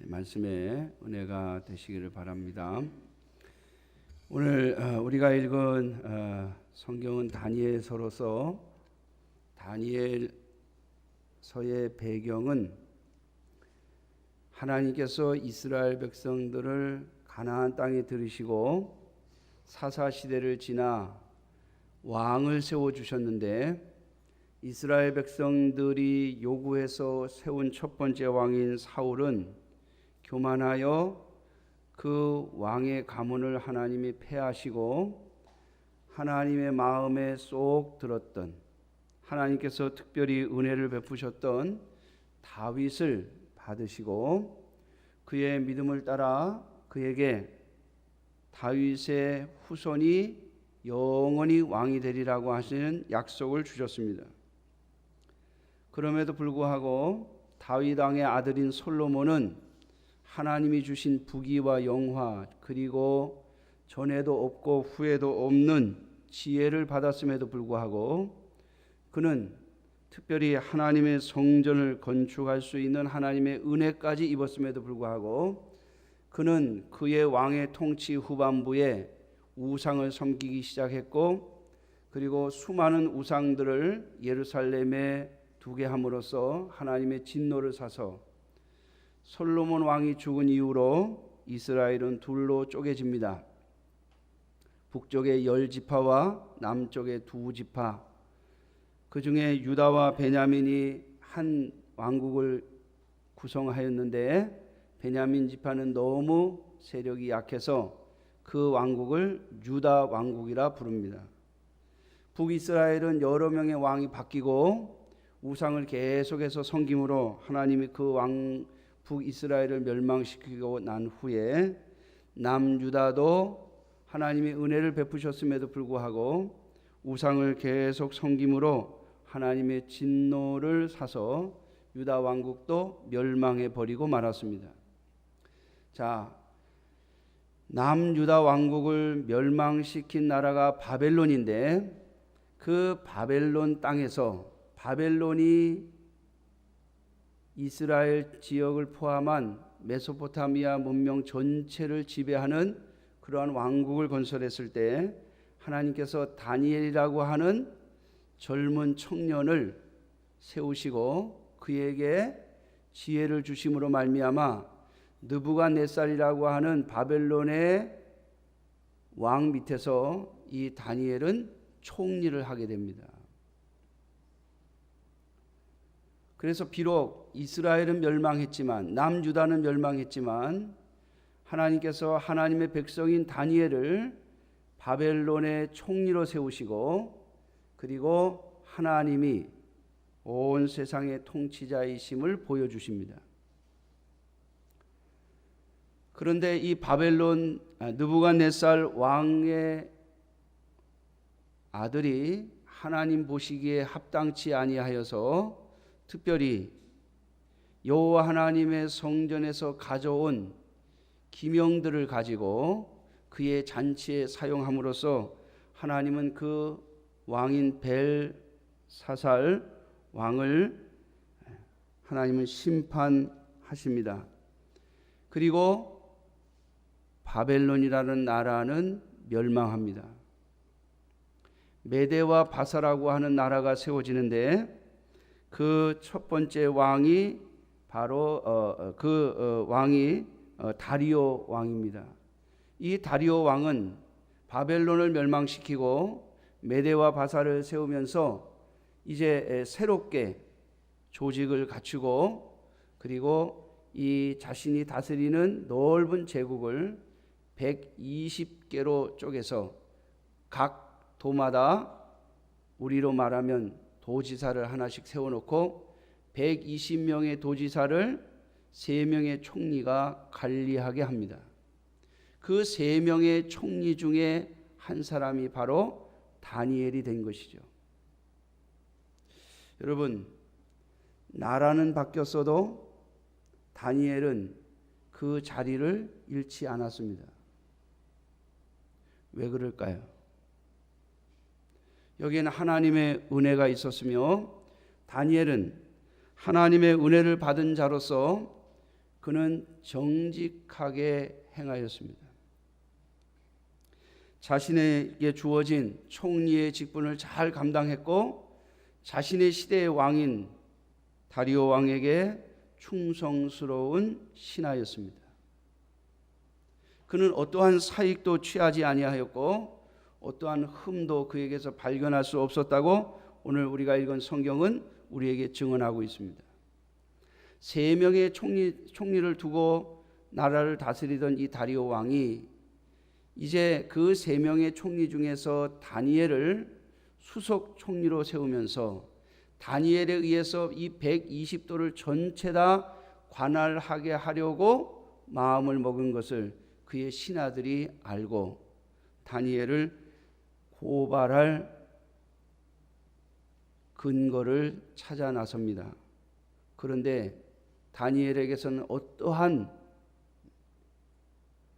말씀의 은혜가 되시기를 바랍니다. 오늘 우리가 읽은 성경은 다니엘서로서 다니엘서의 배경은 하나님께서 이스라엘 백성들을 가나안 땅에 들이시고 사사시대를 지나 왕을 세워주셨는데 이스라엘 백성들이 요구해서 세운 첫 번째 왕인 사울은 교만하여 그 왕의 가문을 하나님이 폐하시고 하나님의 마음에 쏙 들었던, 하나님께서 특별히 은혜를 베푸셨던 다윗을 받으시고 그의 믿음을 따라 그에게 다윗의 후손이 영원히 왕이 되리라고 하시는 약속을 주셨습니다. 그럼에도 불구하고 다윗 왕의 아들인 솔로몬은 하나님이 주신 부귀와 영화 그리고 전에도 없고 후에도 없는 지혜를 받았음에도 불구하고 그는 특별히 하나님의 성전을 건축할 수 있는 하나님의 은혜까지 입었음에도 불구하고 그는 그의 왕의 통치 후반부에 우상을 섬기기 시작했고 그리고 수많은 우상들을 예루살렘에 두게 함으로써 하나님의 진노를 사서 솔로몬 왕이 죽은 이후로 이스라엘은 둘로 쪼개집니다. 북쪽의 10지파와 남쪽의 2지파, 그 중에 유다와 베냐민이 한 왕국을 구성하였는데 베냐민 지파는 너무 세력이 약해서 그 왕국을 유다 왕국이라 부릅니다. 북이스라엘은 여러 명의 왕이 바뀌고 우상을 계속해서 섬김으로 하나님이 그 북이스라엘을 멸망시키고 난 후에 남유다도 하나님의 은혜를 베푸셨음에도 불구하고 우상을 계속 섬김으로 하나님의 진노를 사서 유다 왕국도 멸망해 버리고 말았습니다. 자, 남유다 왕국을 멸망시킨 나라가 바벨론인데 그 바벨론 땅에서 바벨론이 이스라엘 지역을 포함한 메소포타미아 문명 전체를 지배하는 그러한 왕국을 건설했을 때 하나님께서 다니엘이라고 하는 젊은 청년을 세우시고 그에게 지혜를 주심으로 말미암아 느부갓네살이라고 하는 바벨론의 왕 밑에서 이 다니엘은 총리를 하게 됩니다. 그래서 비록 이스라엘은 멸망했지만 남유다는 멸망했지만 하나님께서 하나님의 백성인 다니엘을 바벨론의 총리로 세우시고 그리고 하나님이 온 세상의 통치자이심을 보여주십니다. 그런데 이 바벨론 느부갓네살 왕의 아들이 하나님 보시기에 합당치 아니하여서 특별히 여호와 하나님의 성전에서 가져온 기명들을 가지고 그의 잔치에 사용함으로써 하나님은 그 왕인 벨사살 왕을 하나님은 심판하십니다. 그리고 바벨론이라는 나라는 멸망합니다. 메대와 바사라고 하는 나라가 세워지는데 그 첫 번째 왕이 바로 왕이 다리오 왕입니다. 이 다리오 왕은 바벨론을 멸망시키고 메대와 바사를 세우면서 이제 새롭게 조직을 갖추고 그리고 이 자신이 다스리는 넓은 제국을 120개로 쪼개서 각 도마다 우리로 말하면 도지사를 하나씩 세워놓고 120명의 도지사를 3명의 총리가 관리하게 합니다. 그 3명의 총리 중에 한 사람이 바로 다니엘이 된 것이죠. 여러분, 나라는 바뀌었어도 다니엘은 그 자리를 잃지 않았습니다. 왜 그럴까요? 여기에는 하나님의 은혜가 있었으며 다니엘은 하나님의 은혜를 받은 자로서 그는 정직하게 행하였습니다. 자신에게 주어진 총리의 직분을 잘 감당했고 자신의 시대의 왕인 다리오 왕에게 충성스러운 신하였습니다. 그는 어떠한 사익도 취하지 아니하였고 어떠한 흠도 그에게서 발견할 수 없었다고 오늘 우리가 읽은 성경은 우리에게 증언하고 있습니다. 3명의 총리를 두고 나라를 다스리던 이 다리오 왕이 이제 그 3명의 총리 중에서 다니엘을 수석 총리로 세우면서 다니엘에 의해서 이 120도를 전체 다 관할하게 하려고 마음을 먹은 것을 그의 신하들이 알고 다니엘을 고발할 근거를 찾아 나섭니다. 그런데 다니엘에게서는 어떠한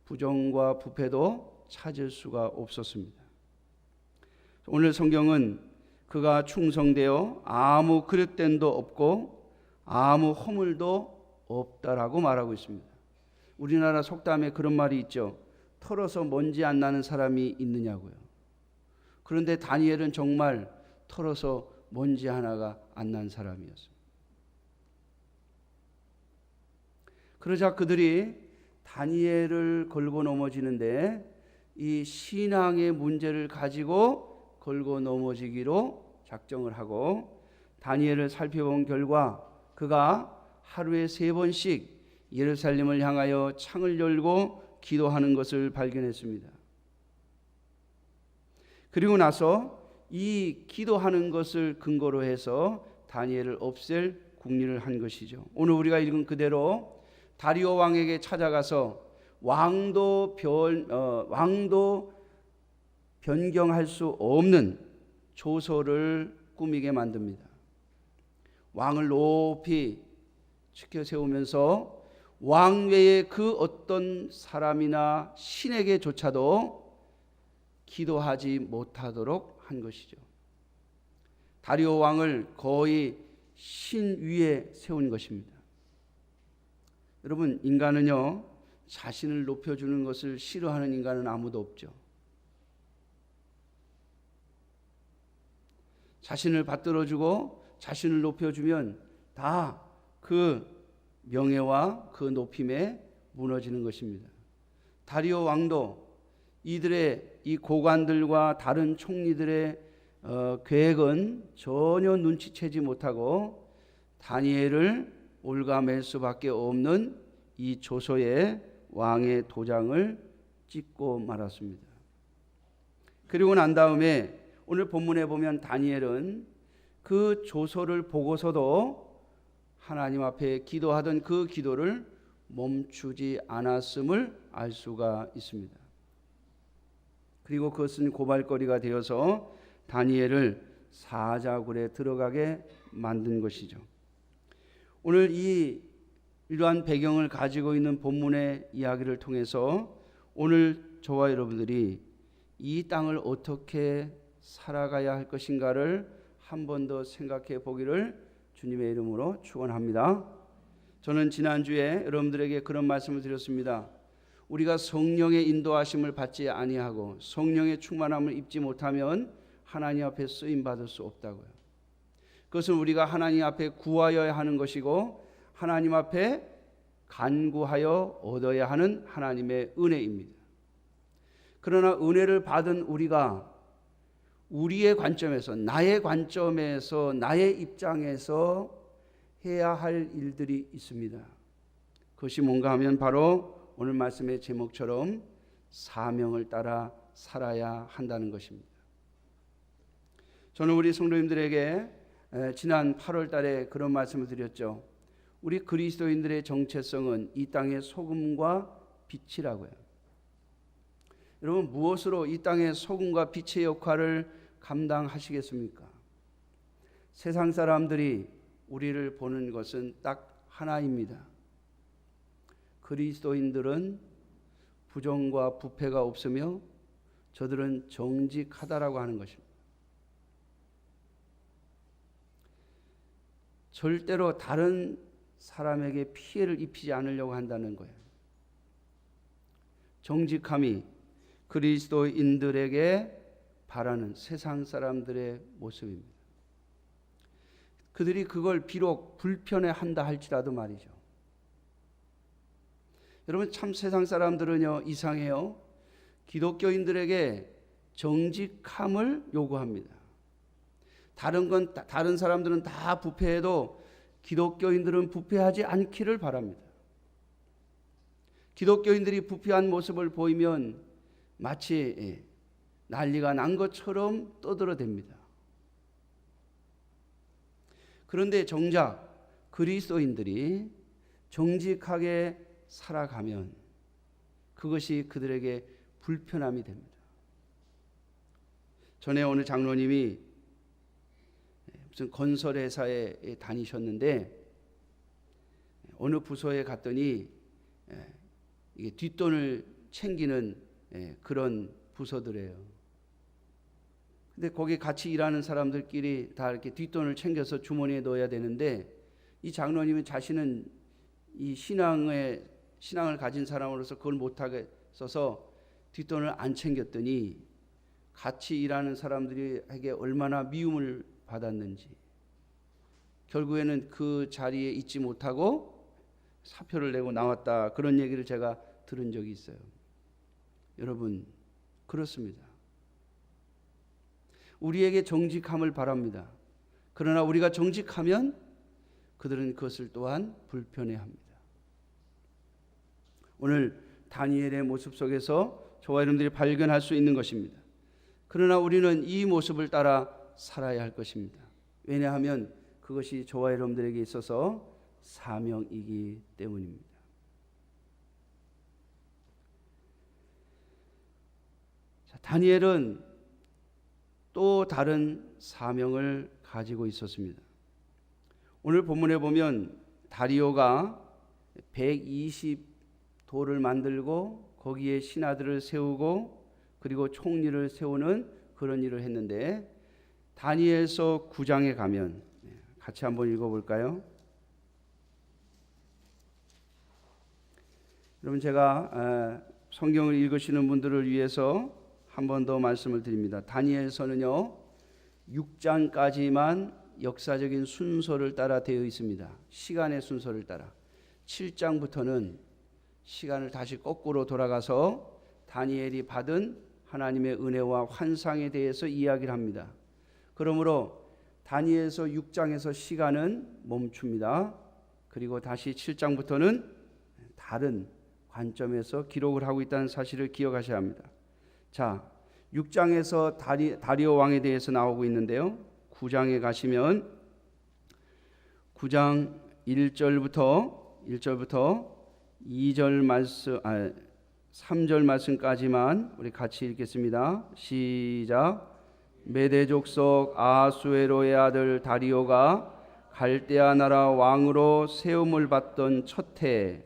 부정과 부패도 찾을 수가 없었습니다. 오늘 성경은 그가 충성되어 아무 그릇됨도 없고 아무 허물도 없다라고 말하고 있습니다. 우리나라 속담에 그런 말이 있죠. 털어서 먼지 안 나는 사람이 있느냐고요. 그런데 다니엘은 정말 털어서 먼지 하나가 안 난 사람이었습니다. 그러자 그들이 다니엘을 걸고 넘어지는데 이 신앙의 문제를 가지고 걸고 넘어지기로 작정을 하고 다니엘을 살펴본 결과 그가 하루에 3번씩 예루살렘을 향하여 창을 열고 기도하는 것을 발견했습니다. 그리고 나서 이 기도하는 것을 근거로 해서 다니엘을 없앨 궁리를 한 것이죠. 오늘 우리가 읽은 그대로 다리오 왕에게 찾아가서 왕도 변경할 수 없는 조서를 꾸미게 만듭니다. 왕을 높이 치켜 세우면서 왕 외에 그 어떤 사람이나 신에게조차도 기도하지 못하도록 한 것이죠. 다리오 왕을 거의 신 위에 세운 것입니다. 여러분, 인간은요, 자신을 높여주는 것을 싫어하는 인간은 아무도 없죠. 자신을 받들어주고 자신을 높여주면 다 그 명예와 그 높임에 무너지는 것입니다. 다리오 왕도 이들의 이 고관들과 다른 총리들의 계획은 전혀 눈치채지 못하고 다니엘을 올가맬 수밖에 없는 이 조서에 왕의 도장을 찍고 말았습니다. 그리고 난 다음에 오늘 본문에 보면 다니엘은 그 조서를 보고서도 하나님 앞에 기도하던 그 기도를 멈추지 않았음을 알 수가 있습니다. 그리고 그것은 고발거리가 되어서 다니엘을 사자굴에 들어가게 만든 것이죠. 오늘 이러한 배경을 가지고 있는 본문의 이야기를 통해서 오늘 저와 여러분들이 이 땅을 어떻게 살아가야 할 것인가를 한 번 더 생각해 보기를 주님의 이름으로 축원합니다. 저는 지난주에 여러분들에게 그런 말씀을 드렸습니다. 우리가 성령의 인도하심을 받지 아니하고 성령의 충만함을 입지 못하면 하나님 앞에 쓰임 받을 수 없다고요. 그것은 우리가 하나님 앞에 구하여야 하는 것이고 하나님 앞에 간구하여 얻어야 하는 하나님의 은혜입니다. 그러나 은혜를 받은 우리가 우리의 관점에서, 나의 관점에서, 나의 입장에서 해야 할 일들이 있습니다. 그것이 뭔가 하면 바로 오늘 말씀의 제목처럼 사명을 따라 살아야 한다는 것입니다. 저는 우리 성도님들에게 지난 8월 달에 그런 말씀을 드렸죠. 우리 그리스도인들의 정체성은 이 땅의 소금과 빛이라고요. 여러분, 무엇으로 이 땅의 소금과 빛의 역할을 감당하시겠습니까? 세상 사람들이 우리를 보는 것은 딱 하나입니다. 그리스도인들은 부정과 부패가 없으며 저들은 정직하다라고 하는 것입니다. 절대로 다른 사람에게 피해를 입히지 않으려고 한다는 거예요. 정직함이 그리스도인들에게 바라는 세상 사람들의 모습입니다. 그들이 그걸 비록 불편해한다 할지라도 말이죠. 여러분, 참 세상 사람들은요 이상해요. 기독교인들에게 정직함을 요구합니다. 다른 사람들은 다 부패해도 기독교인들은 부패하지 않기를 바랍니다. 기독교인들이 부패한 모습을 보이면 마치 난리가 난 것처럼 떠들어댑니다. 그런데 정작 그리스도인들이 정직하게 살아가면 그것이 그들에게 불편함이 됩니다. 전에 어느 장로님이 무슨 건설회사에 다니셨는데 어느 부서에 갔더니 이게 뒷돈을 챙기는 그런 부서들이에요. 근데 거기 같이 일하는 사람들끼리 다 이렇게 뒷돈을 챙겨서 주머니에 넣어야 되는데 이 장로님은 자신은 이 신앙을 가진 사람으로서 그걸 못하게 써서 뒷돈을 안 챙겼더니 같이 일하는 사람들에게 얼마나 미움을 받았는지 결국에는 그 자리에 있지 못하고 사표를 내고 나왔다, 그런 얘기를 제가 들은 적이 있어요. 여러분, 그렇습니다. 우리에게 정직함을 바랍니다. 그러나 우리가 정직하면 그들은 그것을 또한 불편해합니다. 오늘 다니엘의 모습 속에서 저와 여러분들이 발견할 수 있는 것입니다. 그러나 우리는 이 모습을 따라 살아야 할 것입니다. 왜냐하면 그것이 저와 여러분들에게 있어서 사명이기 때문입니다. 다니엘은 또 다른 사명을 가지고 있었습니다. 오늘 본문에 보면 다리오가 120도를 만들고 거기에 신하들을 세우고 그리고 총리를 세우는 그런 일을 했는데, 다니엘서 9장에 가면 같이 한번 읽어볼까요? 여러분, 제가 성경을 읽으시는 분들을 위해서 한 번 더 말씀을 드립니다. 다니엘서는요 6장까지만 역사적인 순서를 따라 되어 있습니다. 시간의 순서를 따라. 7장부터는 시간을 다시 거꾸로 돌아가서 다니엘이 받은 하나님의 은혜와 환상에 대해서 이야기를 합니다. 그러므로 다니엘서 6장에서 시간은 멈춥니다. 그리고 다시 7장부터는 다른 관점에서 기록을 하고 있다는 사실을 기억하셔야 합니다. 자, 6장에서 다리오 왕에 대해서 나오고 있는데요. 9장에 가시면 9장 1절부터 2절 말씀, 3절 말씀까지만 우리 같이 읽겠습니다. 시작. 메대 족속 아수에로의 아들 다리오가 갈대아 나라 왕으로 세움을 받던 첫 해,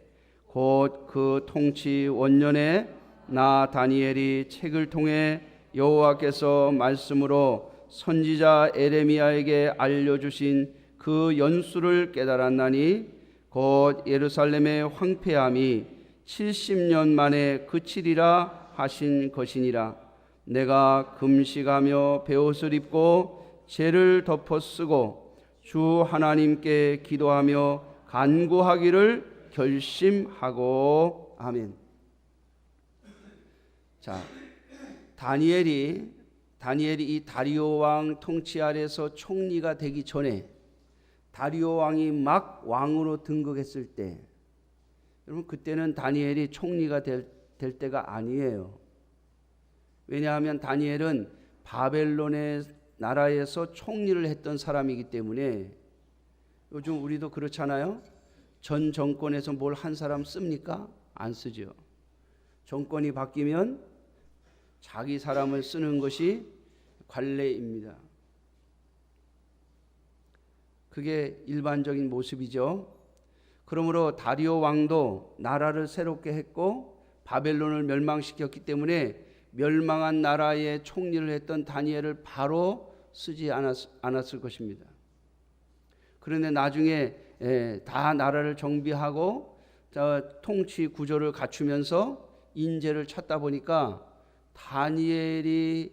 곧 그 통치 원년에 나 다니엘이 책을 통해 여호와께서 말씀으로 선지자 에레미야에게 알려주신 그 연수를 깨달았나니 곧 예루살렘의 황폐함이 70년 만에 그치리라 하신 것이니라. 내가 금식하며 베옷을 입고 죄를 덮어 쓰고 주 하나님께 기도하며 간구하기를 결심하고. 아멘. 자, 다니엘이 이 다리오 왕 통치 아래서 총리가 되기 전에, 다리오 왕이 막 왕으로 등극했을 때, 여러분 그때는 다니엘이 총리가 될 때가 아니에요. 왜냐하면 다니엘은 바벨론의 나라에서 총리를 했던 사람이기 때문에. 요즘 우리도 그렇잖아요. 전 정권에서 뭘 한 사람 씁니까? 안 쓰죠. 정권이 바뀌면 자기 사람을 쓰는 것이 관례입니다. 그게 일반적인 모습이죠. 그러므로 다리오 왕도 나라를 새롭게 했고 바벨론을 멸망시켰기 때문에 멸망한 나라의 총리를 했던 다니엘을 바로 쓰지 않았을 것입니다. 그런데 나중에 다 나라를 정비하고 통치 구조를 갖추면서 인재를 찾다 보니까 다니엘이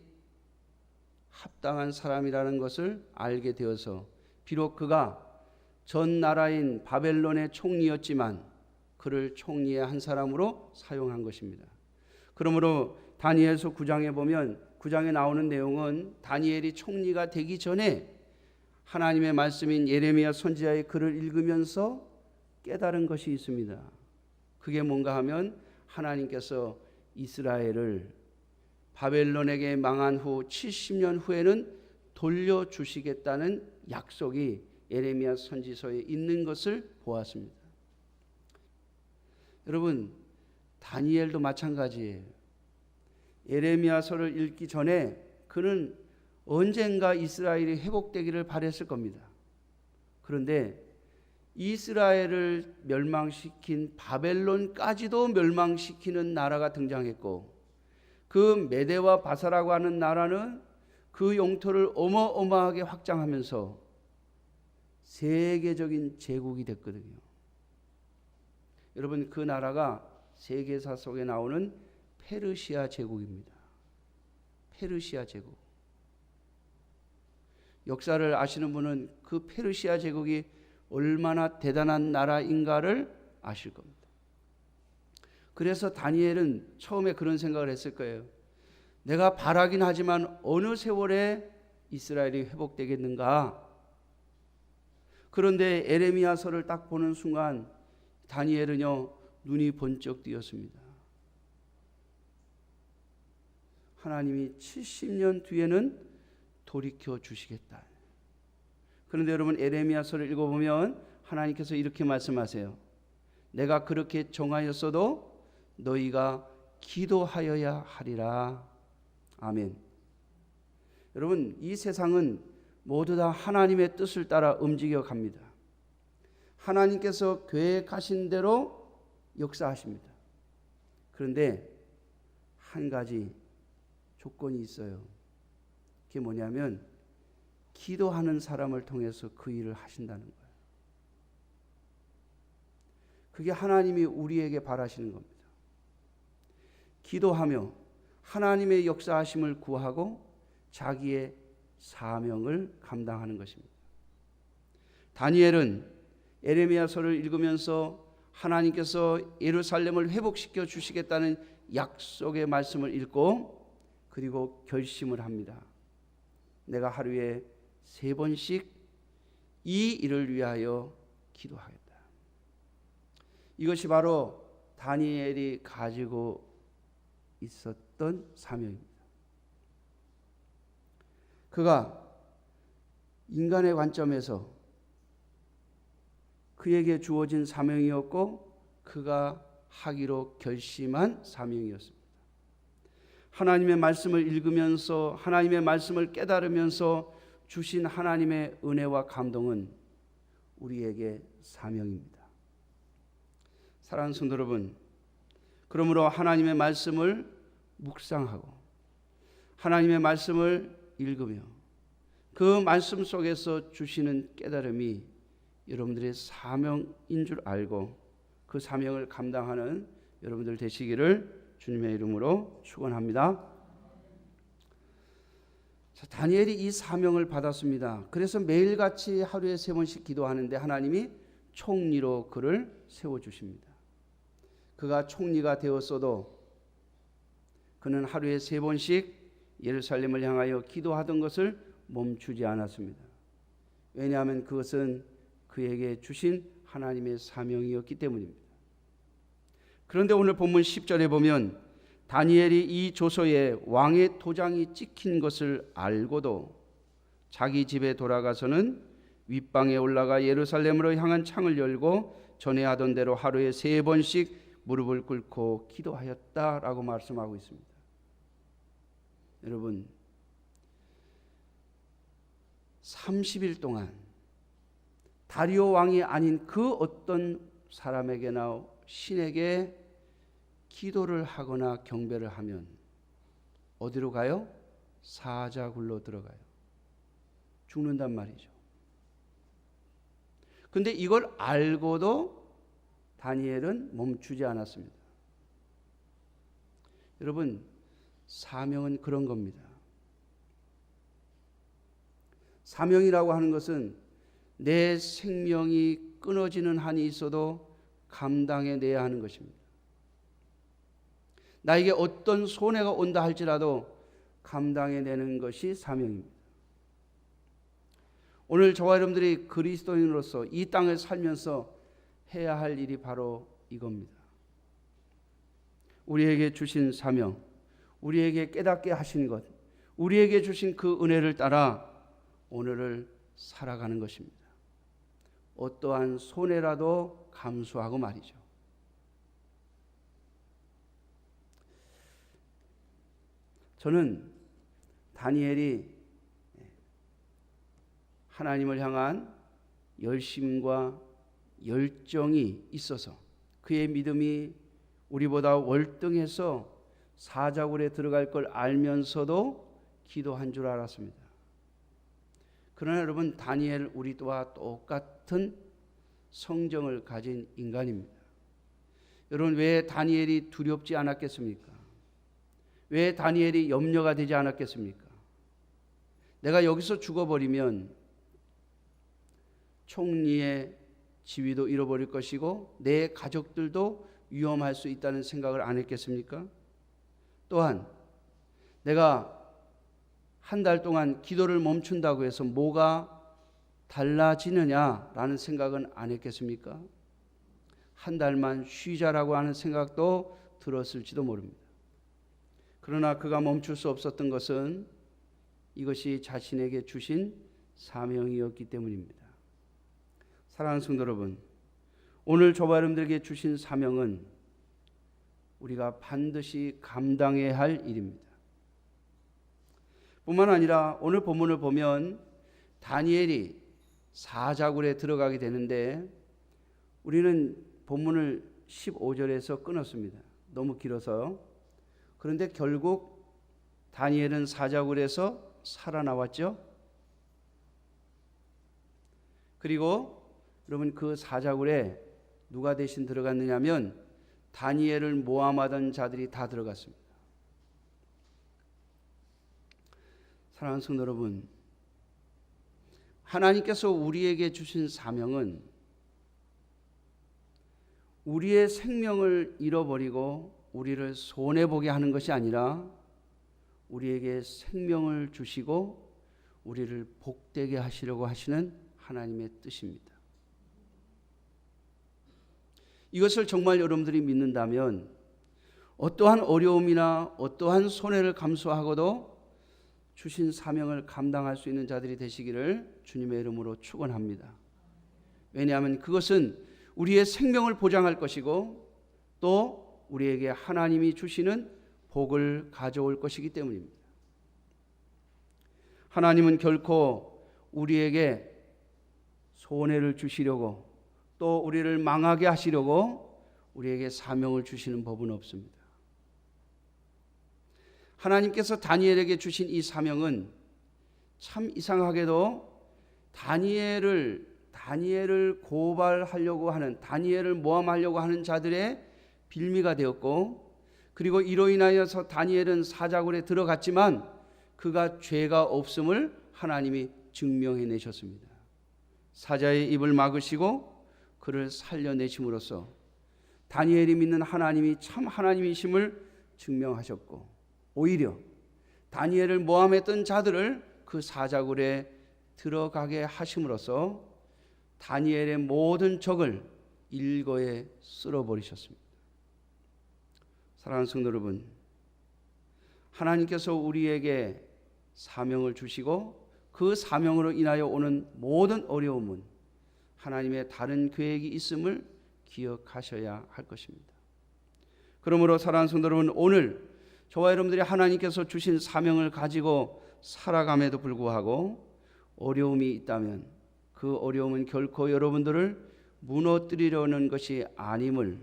합당한 사람이라는 것을 알게 되어서 비록 그가 전 나라인 바벨론의 총리였지만 그를 총리의 한 사람으로 사용한 것입니다. 그러므로 다니엘서 9장에 보면 9장에 나오는 내용은 다니엘이 총리가 되기 전에 하나님의 말씀인 예레미야 선지자의 글을 읽으면서 깨달은 것이 있습니다. 그게 뭔가 하면 하나님께서 이스라엘을 바벨론에게 망한 후 70년 후에는 돌려주시겠다는 약속이 예레미야 선지서에 있는 것을 보았습니다. 여러분, 다니엘도 마찬가지예요. 예레미야서를 읽기 전에 그는 언젠가 이스라엘이 회복되기를 바랬을 겁니다. 그런데 이스라엘을 멸망시킨 바벨론까지도 멸망시키는 나라가 등장했고, 그 메대와 바사라고 하는 나라는 그 영토를 어마어마하게 확장하면서 세계적인 제국이 됐거든요. 여러분, 그 나라가 세계사 속에 나오는 페르시아 제국입니다. 페르시아 제국. 역사를 아시는 분은 그 페르시아 제국이 얼마나 대단한 나라인가를 아실 겁니다. 그래서 다니엘은 처음에 그런 생각을 했을 거예요. 내가 바라긴 하지만 어느 세월에 이스라엘이 회복되겠는가? 그런데 예레미야서를 딱 보는 순간 다니엘은요, 눈이 번쩍 뜨였습니다. 하나님이 70년 뒤에는 돌이켜 주시겠다. 그런데 여러분, 예레미야서를 읽어보면 하나님께서 이렇게 말씀하세요. 내가 그렇게 정하였어도 너희가 기도하여야 하리라. 아멘. 여러분, 이 세상은 모두 다 하나님의 뜻을 따라 움직여 갑니다. 하나님께서 계획하신 대로 역사하십니다. 그런데 한 가지 조건이 있어요. 그게 뭐냐면 기도하는 사람을 통해서 그 일을 하신다는 거예요. 그게 하나님이 우리에게 바라시는 겁니다. 기도하며 하나님의 역사하심을 구하고 자기의 사명을 감당하는 것입니다. 다니엘은 예레미야서를 읽으면서 하나님께서 예루살렘을 회복시켜 주시겠다는 약속의 말씀을 읽고 그리고 결심을 합니다. 내가 하루에 3번씩 이 일을 위하여 기도하겠다. 이것이 바로 다니엘이 가지고 있었던 사명입니다. 그가 인간의 관점에서 그에게 주어진 사명이었고 그가 하기로 결심한 사명이었습니다. 하나님의 말씀을 읽으면서 하나님의 말씀을 깨달으면서 주신 하나님의 은혜와 감동은 우리에게 사명입니다. 사랑하는 성도 여러분, 그러므로 하나님의 말씀을 묵상하고 하나님의 말씀을 읽으며 그 말씀 속에서 주시는 깨달음이 여러분들의 사명인 줄 알고 그 사명을 감당하는 여러분들 되시기를 주님의 이름으로 축원합니다. 자, 다니엘이 이 사명을 받았습니다. 그래서 매일같이 하루에 3번씩 기도하는데 하나님이 총리로 그를 세워주십니다. 그가 총리가 되었어도 그는 하루에 3번씩 예루살렘을 향하여 기도하던 것을 멈추지 않았습니다. 왜냐하면 그것은 그에게 주신 하나님의 사명이었기 때문입니다. 그런데 오늘 본문 10절에 보면 다니엘이 이 조서에 왕의 도장이 찍힌 것을 알고도 자기 집에 돌아가서는 윗방에 올라가 예루살렘으로 향한 창을 열고 전에 하던 대로 하루에 3번씩 무릎을 꿇고 기도하였다라고 말씀하고 있습니다. 여러분, 30일 동안 다리오 왕이 아닌 그 어떤 사람에게나 신에게 기도를 하거나 경배를 하면 어디로 가요? 사자굴로 들어가요. 죽는단 말이죠. 그런데 이걸 알고도 다니엘은 멈추지 않았습니다. 여러분, 사명은 그런 겁니다. 사명이라고 하는 것은 내 생명이 끊어지는 한이 있어도 감당해내야 하는 것입니다. 나에게 어떤 손해가 온다 할지라도 감당해내는 것이 사명입니다. 오늘 저와 여러분들이 그리스도인으로서 이 땅을 살면서 해야 할 일이 바로 이겁니다. 우리에게 주신 사명, 우리에게 깨닫게 하신 것, 우리에게 주신 그 은혜를 따라 오늘을 살아가는 것입니다. 어떠한 손해라도 감수하고 말이죠. 저는 다니엘이 하나님을 향한 열심과 열정이 있어서 그의 믿음이 우리보다 월등해서 사자굴에 들어갈 걸 알면서도 기도한 줄 알았습니다. 그러나 여러분, 다니엘 우리와 똑같은 성정을 가진 인간입니다. 여러분, 왜 다니엘이 두렵지 않았겠습니까? 왜 다니엘이 염려가 되지 않았겠습니까? 내가 여기서 죽어버리면 총리의 지위도 잃어버릴 것이고 내 가족들도 위험할 수 있다는 생각을 안 했겠습니까? 또한 내가 한 달 동안 기도를 멈춘다고 해서 뭐가 달라지느냐라는 생각은 안 했겠습니까? 한 달만 쉬자라고 하는 생각도 들었을지도 모릅니다. 그러나 그가 멈출 수 없었던 것은 이것이 자신에게 주신 사명이었기 때문입니다. 사랑하는 성도 여러분, 오늘 저와 여러분들에게 주신 사명은 우리가 반드시 감당해야 할 일입니다. 뿐만 아니라 오늘 본문을 보면 다니엘이 사자굴에 들어가게 되는데 우리는 본문을 15절에서 끊었습니다. 너무 길어서. 그런데 결국 다니엘은 사자굴에서 살아나왔죠. 그리고 여러분, 그 사자굴에 누가 대신 들어갔느냐 하면 다니엘을 모함하던 자들이 다 들어갔습니다. 사랑하는 성도 여러분, 하나님께서 우리에게 주신 사명은 우리의 생명을 잃어버리고 우리를 손해보게 하는 것이 아니라 우리에게 생명을 주시고 우리를 복되게 하시려고 하시는 하나님의 뜻입니다. 이것을 정말 여러분들이 믿는다면 어떠한 어려움이나 어떠한 손해를 감수하고도 주신 사명을 감당할 수 있는 자들이 되시기를 주님의 이름으로 축원합니다. 왜냐하면 그것은 우리의 생명을 보장할 것이고 또 우리에게 하나님이 주시는 복을 가져올 것이기 때문입니다. 하나님은 결코 우리에게 손해를 주시려고 또 우리를 망하게 하시려고 우리에게 사명을 주시는 법은 없습니다. 하나님께서 다니엘에게 주신 이 사명은 참 이상하게도 다니엘을 고발하려고 하는, 다니엘을 모함하려고 하는 자들의 빌미가 되었고, 그리고 이로 인하여서 다니엘은 사자굴에 들어갔지만 그가 죄가 없음을 하나님이 증명해내셨습니다. 사자의 입을 막으시고 그를 살려내심으로써 다니엘이 믿는 하나님이 참 하나님이심을 증명하셨고, 오히려 다니엘을 모함했던 자들을 그 사자굴에 들어가게 하심으로써 다니엘의 모든 적을 일거에 쓸어버리셨습니다. 사랑하는 성도 여러분, 하나님께서 우리에게 사명을 주시고 그 사명으로 인하여 오는 모든 어려움은 하나님의 다른 계획이 있음을 기억하셔야 할 것입니다. 그러므로 사랑하는 성도 여러분, 오늘 저와 여러분들이 하나님께서 주신 사명을 가지고 살아감에도 불구하고 어려움이 있다면 그 어려움은 결코 여러분들을 무너뜨리려는 것이 아님을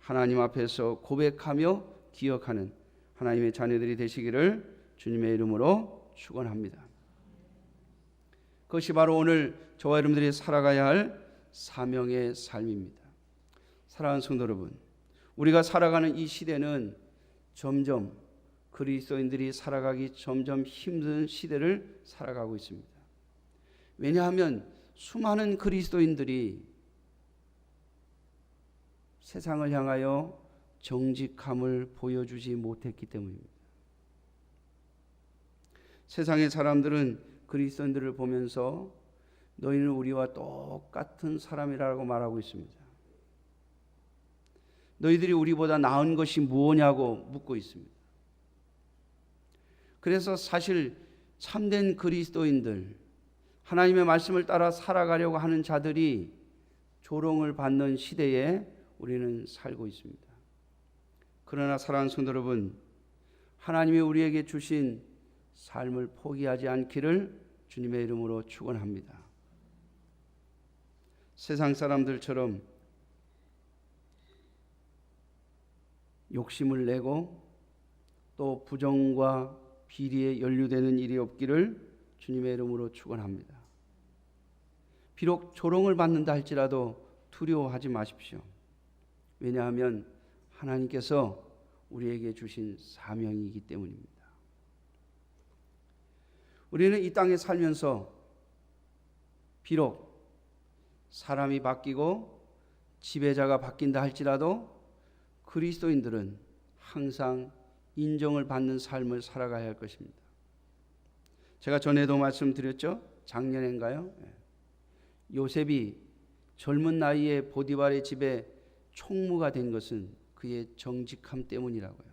하나님 앞에서 고백하며 기억하는 하나님의 자녀들이 되시기를 주님의 이름으로 축원합니다. 그것이 바로 오늘 저와 여러분들이 살아가야 할 사명의 삶입니다. 사랑하는 성도 여러분, 우리가 살아가는 이 시대는 점점 그리스도인들이 살아가기 점점 힘든 시대를 살아가고 있습니다. 왜냐하면 수많은 그리스도인들이 세상을 향하여 정직함을 보여주지 못했기 때문입니다. 세상의 사람들은 그리스도인들을 보면서 너희는 우리와 똑같은 사람이라고 말하고 있습니다. 너희들이 우리보다 나은 것이 무엇냐고 묻고 있습니다. 그래서 사실 참된 그리스도인들, 하나님의 말씀을 따라 살아가려고 하는 자들이 조롱을 받는 시대에 우리는 살고 있습니다. 그러나 사랑하는 성도 여러분, 하나님이 우리에게 주신 삶을 포기하지 않기를 주님의 이름으로 축원합니다. 세상 사람들처럼 욕심을 내고 또 부정과 비리에 연루되는 일이 없기를 주님의 이름으로 축원합니다. 비록 조롱을 받는다 할지라도 두려워하지 마십시오. 왜냐하면 하나님께서 우리에게 주신 사명이기 때문입니다. 우리는 이 땅에 살면서 비록 사람이 바뀌고 지배자가 바뀐다 할지라도 그리스도인들은 항상 인정을 받는 삶을 살아가야 할 것입니다. 제가 전에도 말씀드렸죠? 작년인가요? 요셉이 젊은 나이에 보디발의 집에 총무가 된 것은 그의 정직함 때문이라고요.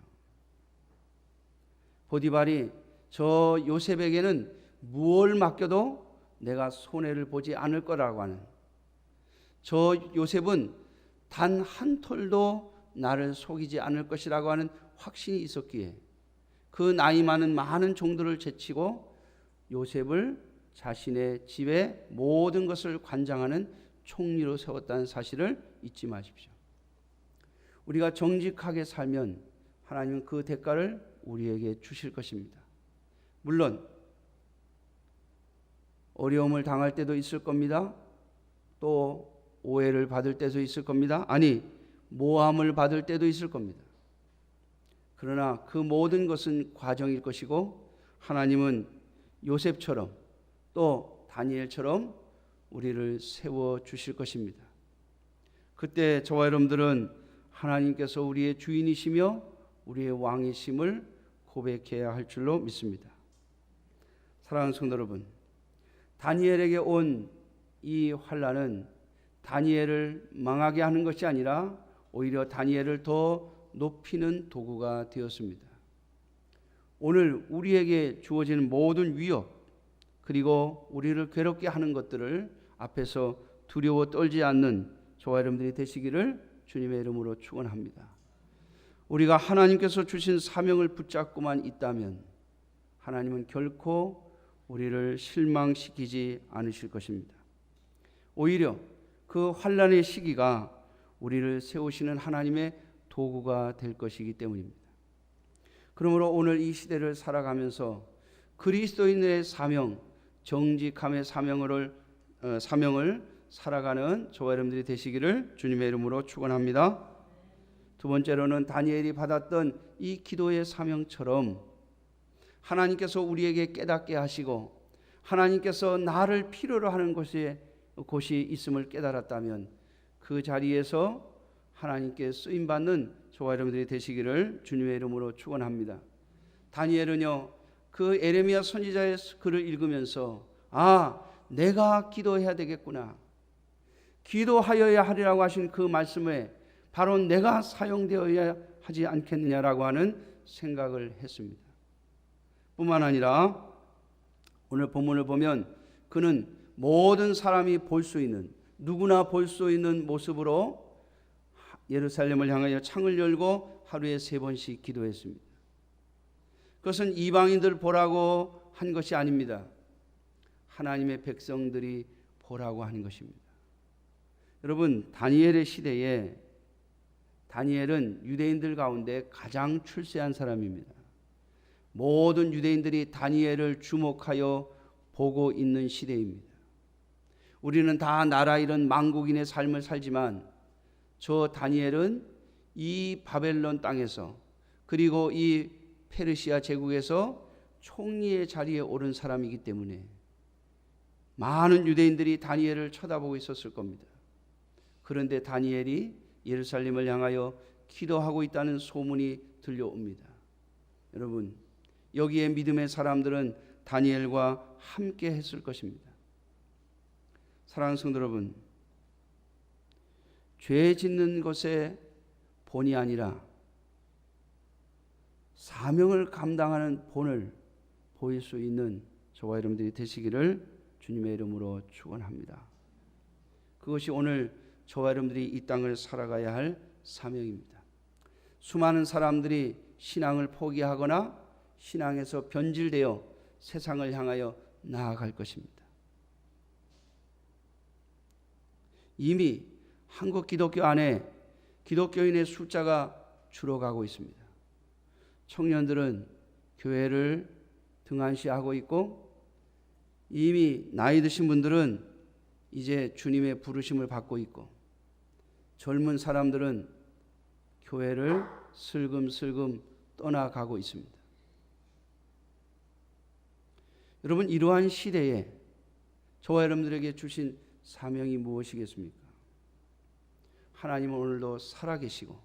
보디발이 저 요셉에게는 무엇을 맡겨도 내가 손해를 보지 않을 거라고 하는, 저 요셉은 단 한 톨도 나를 속이지 않을 것이라고 하는 확신이 있었기에 그 나이 많은 종들을 제치고 요셉을 자신의 집에 모든 것을 관장하는 총리로 세웠다는 사실을 잊지 마십시오. 우리가 정직하게 살면 하나님은 그 대가를 우리에게 주실 것입니다. 물론 어려움을 당할 때도 있을 겁니다. 또 오해를 받을 때도 있을 겁니다. 아니, 모함을 받을 때도 있을 겁니다. 그러나 그 모든 것은 과정일 것이고 하나님은 요셉처럼 또 다니엘처럼 우리를 세워주실 것입니다. 그때 저와 여러분들은 하나님께서 우리의 주인이시며 우리의 왕이심을 고백해야 할 줄로 믿습니다. 사랑하는 성도 여러분, 다니엘에게 온 이 환난은 다니엘을 망하게 하는 것이 아니라 오히려 다니엘을 더 높이는 도구가 되었습니다. 오늘 우리에게 주어지는 모든 위협 그리고 우리를 괴롭게 하는 것들을 앞에서 두려워 떨지 않는 저와 여러분들이 되시기를 주님의 이름으로 축원합니다. 우리가 하나님께서 주신 사명을 붙잡고만 있다면 하나님은 결코 우리를 실망시키지 않으실 것입니다. 오히려 그 환난의 시기가 우리를 세우시는 하나님의 도구가 될 것이기 때문입니다. 그러므로 오늘 이 시대를 살아가면서 그리스도인의 사명, 정직함의 사명을 살아가는 저와 여러분들이 되시기를 주님의 이름으로 축원합니다. 두 번째로는 다니엘이 받았던 이 기도의 사명처럼 하나님께서 우리에게 깨닫게 하시고 하나님께서 나를 필요로 하는 곳이 있음을 깨달았다면 그 자리에서 하나님께 쓰임받는 저와 여러분들이 되시기를 주님의 이름으로 축원합니다. 다니엘은요, 그 에레미야 선지자의 글을 읽으면서 내가 기도해야 되겠구나, 기도하여야 하리라고 하신 그 말씀에 바로 내가 사용되어야 하지 않겠느냐라고 하는 생각을 했습니다. 뿐만 아니라 오늘 본문을 보면 그는 모든 사람이 볼 수 있는, 누구나 볼 수 있는 모습으로 예루살렘을 향하여 창을 열고 하루에 3번씩 기도했습니다. 그것은 이방인들 보라고 한 것이 아닙니다. 하나님의 백성들이 보라고 한 것입니다. 여러분, 다니엘의 시대에 다니엘은 유대인들 가운데 가장 출세한 사람입니다. 모든 유대인들이 다니엘을 주목하여 보고 있는 시대입니다. 우리는 다 나라 이런 망국인의 삶을 살지만 저 다니엘은 이 바벨론 땅에서 그리고 이 페르시아 제국에서 총리의 자리에 오른 사람이기 때문에 많은 유대인들이 다니엘을 쳐다보고 있었을 겁니다. 그런데 다니엘이 예루살렘을 향하여 기도하고 있다는 소문이 들려옵니다. 여러분, 여기에 믿음의 사람들은 다니엘과 함께 했을 것입니다. 사랑하는 성도 여러분, 죄 짓는 것에 본이 아니라 사명을 감당하는 본을 보일 수 있는 저와 여러분들이 되시기를 주님의 이름으로 축원합니다. 그것이 오늘 저와 여러분들이 이 땅을 살아가야 할 사명입니다. 수많은 사람들이 신앙을 포기하거나 신앙에서 변질되어 세상을 향하여 나아갈 것입니다. 이미 한국 기독교 안에 기독교인의 숫자가 줄어가고 있습니다. 청년들은 교회를 등한시하고 있고 이미 나이 드신 분들은 이제 주님의 부르심을 받고 있고 젊은 사람들은 교회를 슬금슬금 떠나가고 있습니다. 여러분, 이러한 시대에 저와 여러분들에게 주신 사명이 무엇이겠습니까? 하나님은 오늘도 살아계시고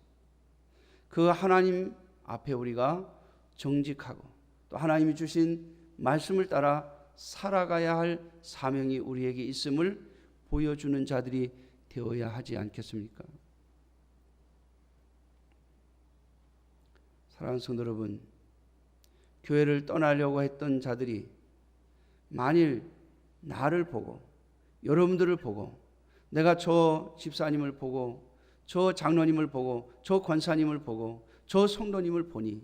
그 하나님 앞에 우리가 정직하고 또 하나님이 주신 말씀을 따라 살아가야 할 사명이 우리에게 있음을 보여주는 자들이 되어야 하지 않겠습니까? 사랑하는 성도 여러분, 교회를 떠나려고 했던 자들이 만일 나를 보고 여러분들을 보고 내가 저 집사님을 보고 저 장로님을 보고 저 권사님을 보고 저 성도님을 보니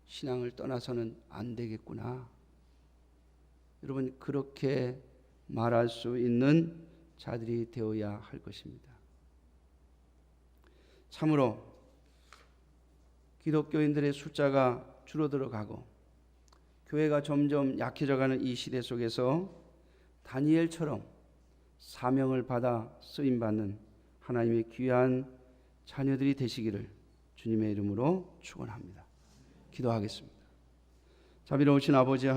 신앙을 떠나서는 안 되겠구나. 여러분, 그렇게 말할 수 있는 자들이 되어야 할 것입니다. 참으로 기독교인들의 숫자가 줄어들어가고 교회가 점점 약해져가는 이 시대 속에서 다니엘처럼 사명을 받아 쓰임받는 하나님의 귀한 자녀들이 되시기를 주님의 이름으로 축원합니다. 기도하겠습니다. 자비로우신 아버지 하나님,